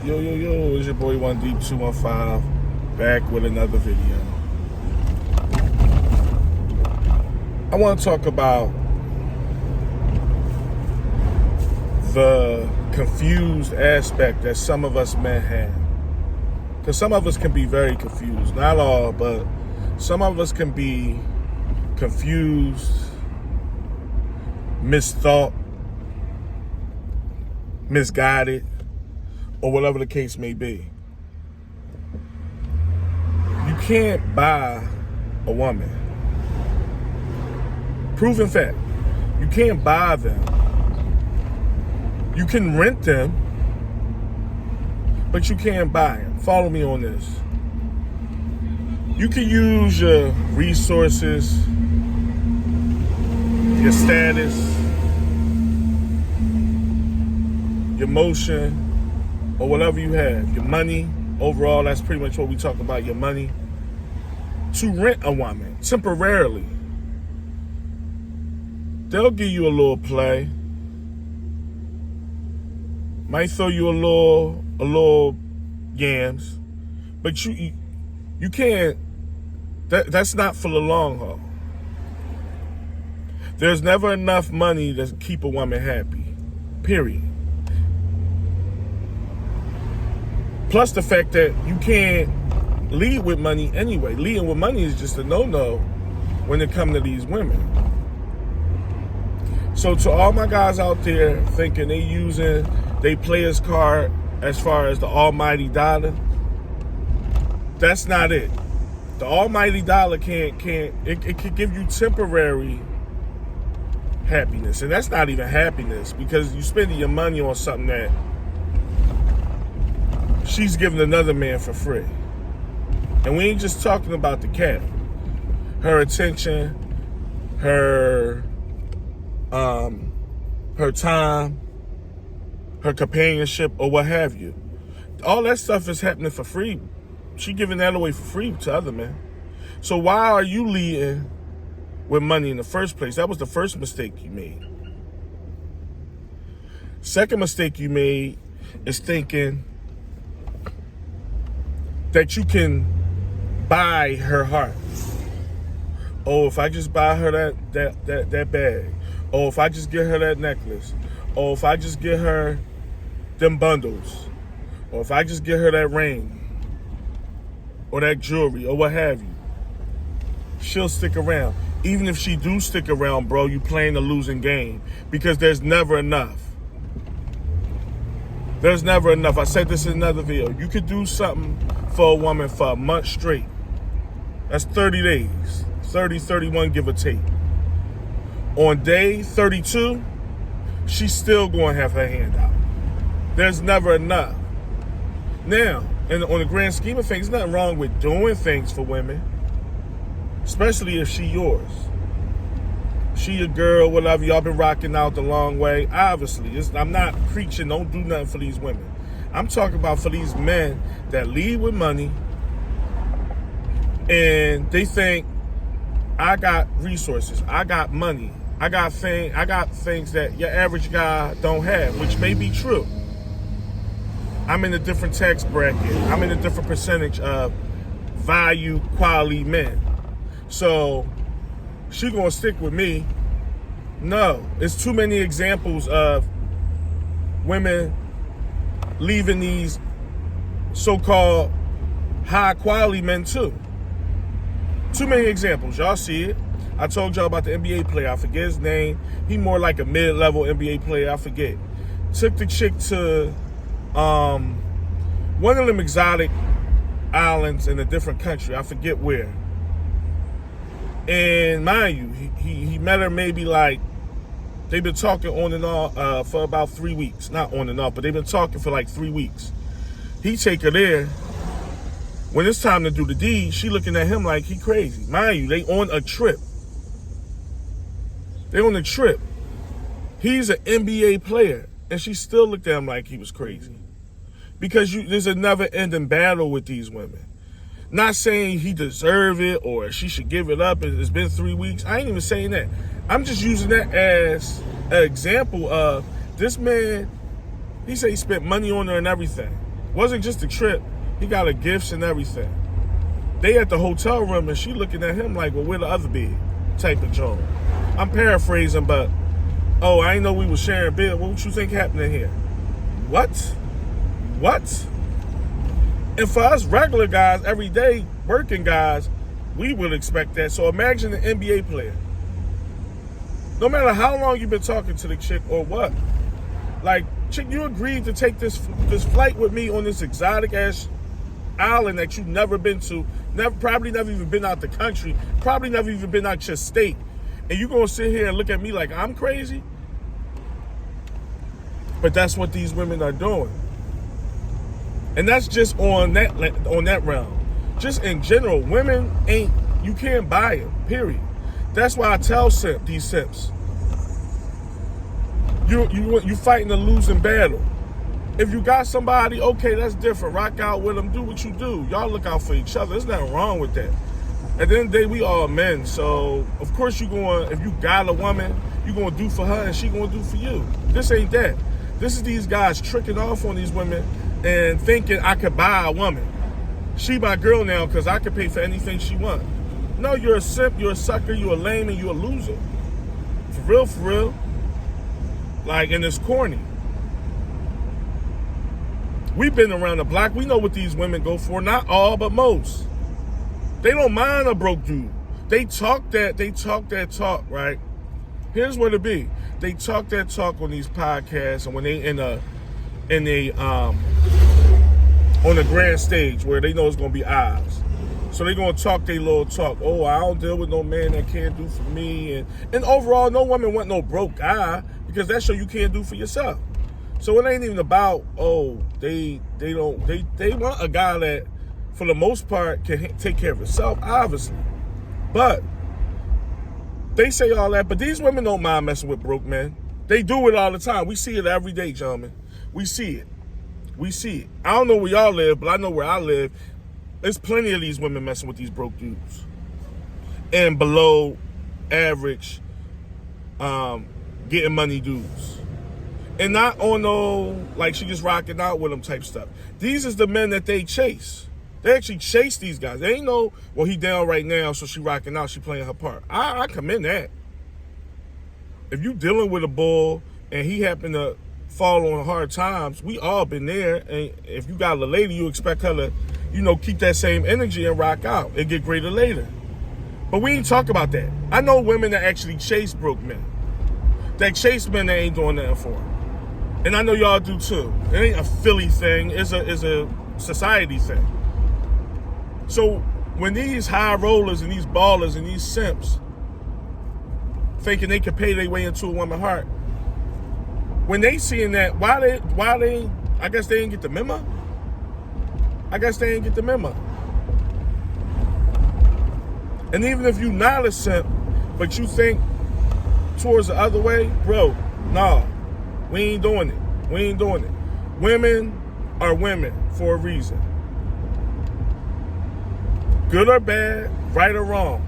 Yo, it's your boy One Deep 215 back with another video. I want to talk about the confused aspect that some of us men have. Because some of us can be very confused. Not all, but some of us can be confused, misthought, misguided, or whatever the case may be. You can't buy a woman. Proven fact. You can't buy them. You can rent them, but you can't buy them. Follow me on this. You can use your resources, your status, your motion, or whatever you have, your money. Overall, that's pretty much what we talk about, your money, to rent a woman temporarily. They'll give you a little play. Might throw you a little yams, but you can't. That's not for the long haul. There's never enough money to keep a woman happy. Period. Plus the fact that you can't lead with money anyway. Leading with money is just a no-no when it comes to these women. So to all my guys out there thinking they players card as far as the almighty dollar, that's not it. The almighty dollar it can give you temporary happiness. And that's not even happiness, because you're spending your money on something that she's giving another man for free. And we ain't just talking about the cat. Her attention, her time, her companionship, or what have you. All that stuff is happening for free. She giving that away for free to other men. So why are you leading with money in the first place? That was the first mistake you made. Second mistake you made is thinking that you can buy her heart. Oh, if I just buy her that bag. Oh, if I just get her that necklace. Oh, if I just get her them bundles. Or if I just get her that ring. Or that jewelry, or what have you. She'll stick around. Even if she do stick around, bro, you playing a losing game. Because there's never enough. There's never enough. I said this in another video. You could do something for a woman for a month straight. That's 30 days. 30, 31, give or take. On day 32, she's still going to have her hand out. There's never enough. Now, and on the grand scheme of things, there's nothing wrong with doing things for women. Especially if she yours. She your girl, whatever. Y'all been rocking out the long way. Obviously, I'm not preaching, don't do nothing for these women. I'm talking about for these men that lead with money and they think, I got resources, I got money, I got things that your average guy don't have, which may be true. I'm in a different tax bracket. I'm in a different percentage of value, quality men. So she gonna stick with me? No. It's too many examples of women leaving these so-called high quality men too. Too many examples. Y'all see it. I told y'all about the NBA player. I forget his name. He more like a mid-level NBA player. I forget. Took the chick to one of them exotic islands in a different country. I forget where. And mind you, he met her maybe like, they've been talking on and off for about 3 weeks. Not on and off, but they've been talking for like 3 weeks. He take her there. When it's time to do the deed, she looking at him like he crazy. Mind you, they on a trip. They on a trip. He's an NBA player, and she still looked at him like he was crazy. Because there's a never-ending battle with these women. Not saying he deserve it or she should give it up. It's been 3 weeks. I ain't even saying that. I'm just using that as an example of this man. He said he spent money on her and everything. Wasn't just a trip. He got her gifts and everything. They at the hotel room and she looking at him like, well, where the other be? Type of joke. I'm paraphrasing, but, oh, I didn't know we was sharing a bill. What you think happening here? What? And for us regular guys, everyday working guys, we would expect that. So imagine an NBA player. No matter how long you've been talking to the chick or what, like, chick, you agreed to take this flight with me on this exotic ass island that you've never been to, probably never even been out the country, probably never even been out your state, and you gonna sit here and look at me like I'm crazy? But that's what these women are doing, and that's just on that realm. Just in general, women you can't buy them. Period. That's why I tell these simps, you fighting a losing battle. If you got somebody, okay, that's different. Rock out with them, do what you do. Y'all look out for each other. There's nothing wrong with that. At the end of the day, we all men. So, of course, if you got a woman, you going to do for her and she going to do for you. This ain't that. This is these guys tricking off on these women and thinking I could buy a woman. She my girl now because I can pay for anything she want. No, you're a simp, you're a sucker, you're a lame, and you're a loser. For real. Like, and it's corny. We've been around the block. We know what these women go for. Not all, but most. They don't mind a broke dude. They talk that talk, right? Here's what it be. They talk that talk on these podcasts and when they on the grand stage where they know it's gonna be eyes. So they gonna talk their little talk. Oh, I don't deal with no man that can't do for me. And overall, no woman want no broke guy because that's what you can't do for yourself. So it ain't even about, oh, they want a guy that, for the most part, can take care of himself, obviously. But they say all that, but these women don't mind messing with broke men. They do it all the time. We see it every day, gentlemen. We see it. I don't know where y'all live, but I know where I live. There's plenty of these women messing with these broke dudes. And below average, getting money dudes. And not on no, like she just rocking out with them type stuff. These is the men that they chase. They actually chase these guys. They ain't know, well, he down right now, so she rocking out, she playing her part. I commend that. If you dealing with a bull and he happen to fall on hard times, we all been there. And if you got a lady, you expect her to, keep that same energy and rock out and get greater later. But we ain't talk about that. I know women that actually chase broke men. That chase men that ain't doing nothing for them. And I know y'all do too. It ain't a Philly thing. It's a society thing. So when these high rollers and these ballers and these simps thinking they can pay their way into a woman's heart, when they seeing that, why they? I guess they didn't get the memo. And even if you not a simp, but you think towards the other way, bro, nah. We ain't doing it. Women are women for a reason. Good or bad, right or wrong.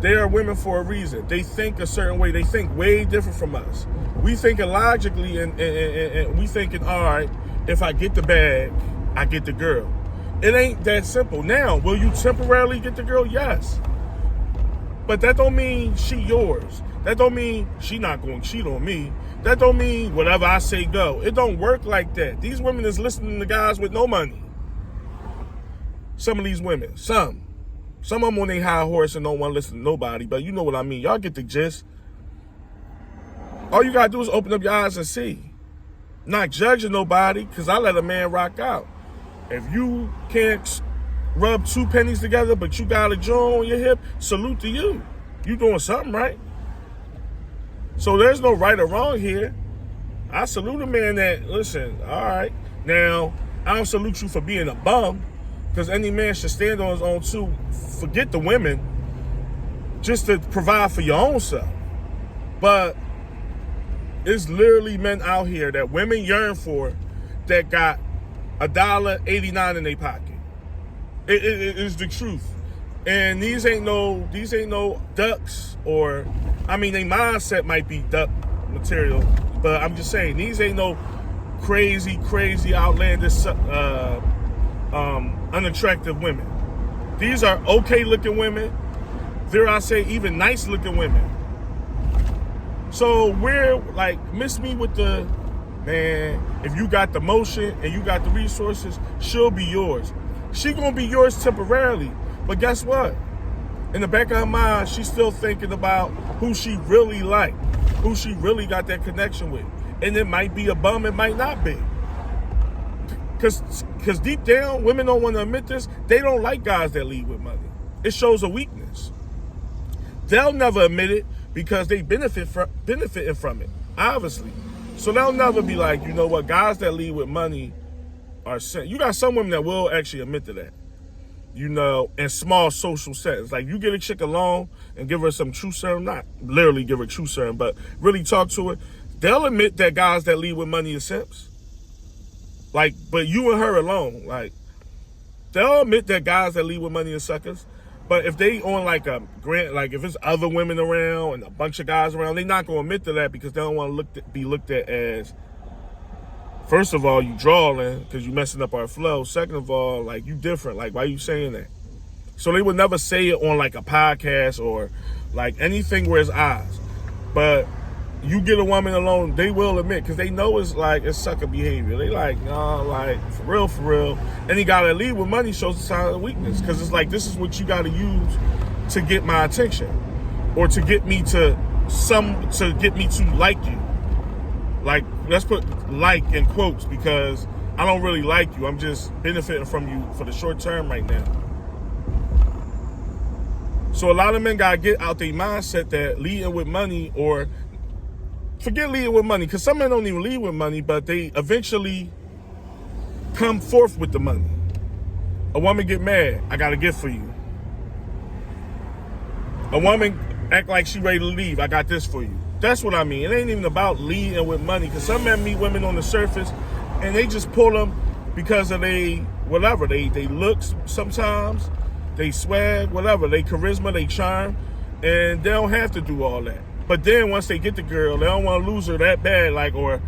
They are women for a reason. They think a certain way. They think way different from us. We thinking logically and we thinking, all right, if I get the bag, I get the girl. It ain't that simple. Now, will you temporarily get the girl? Yes. But that don't mean she yours. That don't mean she not going to cheat on me. That don't mean whatever I say go. It don't work like that. These women is listening to guys with no money. Some of these women, some of them on their high horse and don't want to listen to nobody, but you know what I mean. Y'all get the gist. All you got to do is open up your eyes and see. Not judging nobody, because I let a man rock out. If you can't rub two pennies together, but you got a jaw on your hip, salute to you. You doing something right. So there's no right or wrong here. I salute a man that, listen, all right. Now, I don't salute you for being a bum, because any man should stand on his own too. Forget the women, just to provide for your own self. But it's literally men out here that women yearn for that got $1.89 in their pocket. It is the truth. And these ain't no ducks, or I mean, their mindset might be duck material, but I'm just saying these ain't no crazy, outlandish, unattractive women. These are okay looking women. Dare I say, even nice looking women. So we're like, miss me with the, man, if you got the motion and you got the resources, she'll be yours. She gonna be yours temporarily. But guess what? In the back of her mind, she's still thinking about who she really like, who she really got that connection with. And it might be a bum, it might not be. Because deep down, women don't want to admit this, they don't like guys that lead with money. It shows a weakness. They'll never admit it because they benefiting from it, obviously. So they'll never be like, you know what, guys that lead with money are sin. You got some women that will actually admit to that, you know, in small social settings. Like, you get a chick alone and give her some true serum, not literally give her true serum, but really talk to her. They'll admit that guys that lead with money are simps. Like, but you and her alone, like, they'll admit that guys that lead with money are suckers. But if they on like a grant, like if it's other women around and a bunch of guys around, they're not gonna admit to that because they don't want to be looked at as, first of all, you drawling because you messing up our flow. Second of all, like, you different. Like, why you saying that? So they would never say it on like a podcast or like anything where it's eyes. But you get a woman alone, they will admit, because they know it's like, it's sucker behavior. They like, nah, like, for real. And he gotta lead with money shows a sign of weakness, because it's like, this is what you gotta use to get my attention, or to get me to like you. Like, let's put like in quotes, because I don't really like you. I'm just benefiting from you for the short term right now. So a lot of men gotta get out their mindset that leading with money, or forget leading with money, because some men don't even lead with money, but they eventually come forth with the money. A woman get mad, I got a gift for you. A woman act like she ready to leave, I got this for you. That's what I mean. It ain't even about leading with money, because some men meet women on the surface and they just pull them because of they looks sometimes, they swag, whatever, they charisma, they charm, and they don't have to do all that. But then once they get the girl, they don't want to lose her that bad, like, or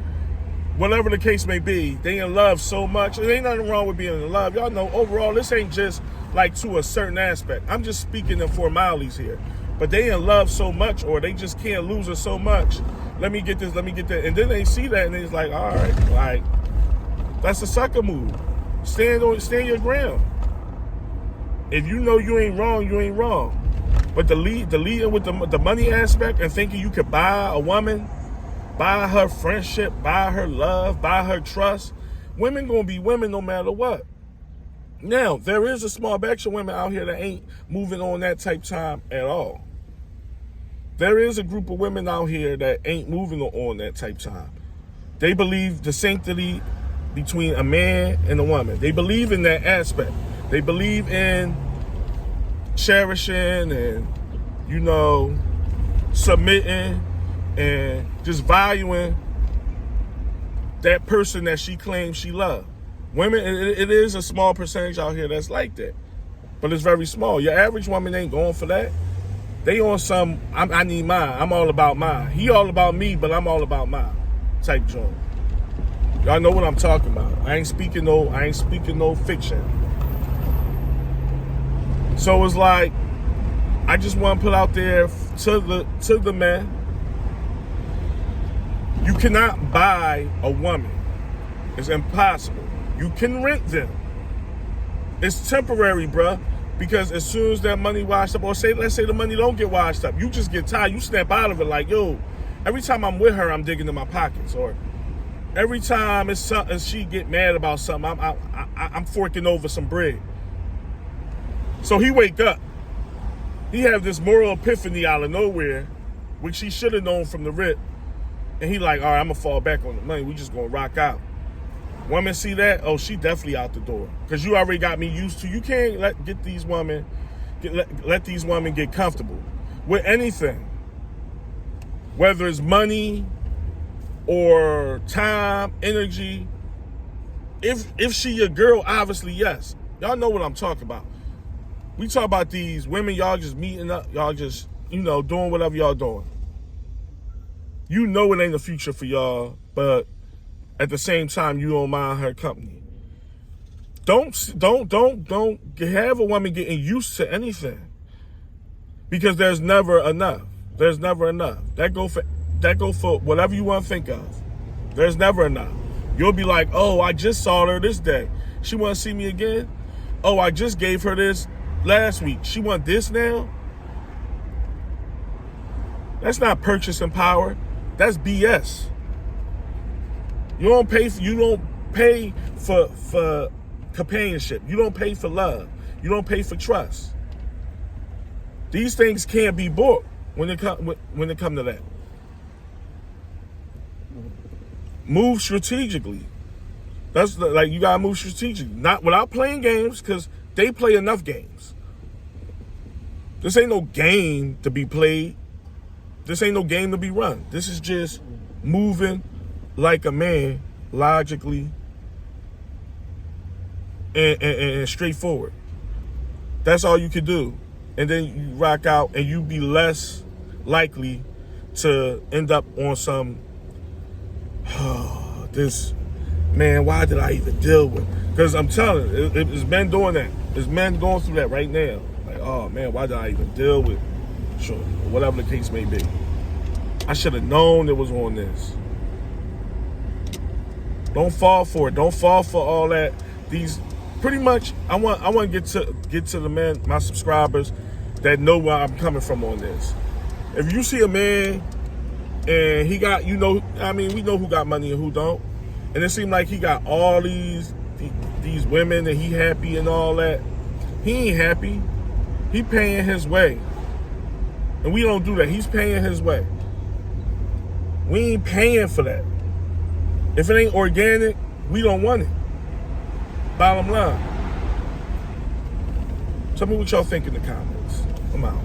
whatever the case may be. They in love so much. There ain't nothing wrong with being in love. Y'all know overall, this ain't just like to a certain aspect. I'm just speaking in formalities here. But they in love so much, or they just can't lose her so much. Let me get this, let me get that. And then they see that and it's like, all right, like, that's a sucker move. Stand your ground. If you know you ain't wrong, you ain't wrong. But the leading with the money aspect and thinking you could buy a woman, buy her friendship, buy her love, buy her trust, women gonna be women no matter what. Now, there is a small batch of women out here that ain't moving on that type time at all. There is a group of women out here that ain't moving on that type time. They believe the sanctity between a man and a woman. They believe in that aspect. They believe in cherishing and, you know, submitting and just valuing that person that she claims she loves. Women, it is a small percentage out here that's like that, but it's very small. Your average woman ain't going for that. They on some, I need mine, I'm all about mine. He all about me, but I'm all about mine type joint. Y'all know what I'm talking about. I ain't speaking no fiction. So it's like, I just want to put out there to the men, you cannot buy a woman. It's impossible. You can rent them. It's temporary, bruh. Because as soon as that money washed up, or let's say the money don't get washed up, you just get tired. You snap out of it like, yo, every time I'm with her, I'm digging in my pockets. Or every time it's something, she get mad about something, I'm forking over some bread. So he wake up. He have this moral epiphany out of nowhere, which he should have known from the rip. And he like, all right, I'm going to fall back on the money. We just going to rock out. Women see that, oh, she definitely out the door. Because you already got me used to. You can't let these women get comfortable with anything. Whether it's money or time, energy. If she your girl, obviously, yes. Y'all know what I'm talking about. We talk about these women, y'all just meeting up, y'all just, you know, doing whatever y'all doing. You know it ain't the future for y'all, but at the same time you don't mind her company. Don't have a woman getting used to anything, because there's never enough. There's never enough. That go for whatever you want to think of. There's never enough. You'll be like, oh, I just saw her this day. She want to see me again? Oh, I just gave her this last week. She want this now? That's not purchasing power. That's BS. You don't pay for companionship. You don't pay for love. You don't pay for trust. These things can't be bought when it come to that. Move strategically. That's like, you gotta move strategically, not without playing games, because they play enough games. This ain't no game to be played. This ain't no game to be run. This is just moving like a man, logically and straightforward. That's all you can do. And then you rock out, and you be less likely to end up on some, this, man, why did I even deal with? Because I'm telling you, it's men doing that. There's men going through that right now. Like, oh man, why did I even deal with Shorty? Or whatever the case may be. I should have known it was on this. Don't fall for it. Don't fall for all that. These, pretty much, I want to get to the men, my subscribers, that know where I'm coming from on this. If you see a man and he got, we know who got money and who don't, and it seemed like he got all these women and he happy and all that, he ain't happy. He paying his way. And we don't do that. He's paying his way. We ain't paying for that. If it ain't organic, we don't want it. Bottom line. Tell me what y'all think in the comments. I'm out.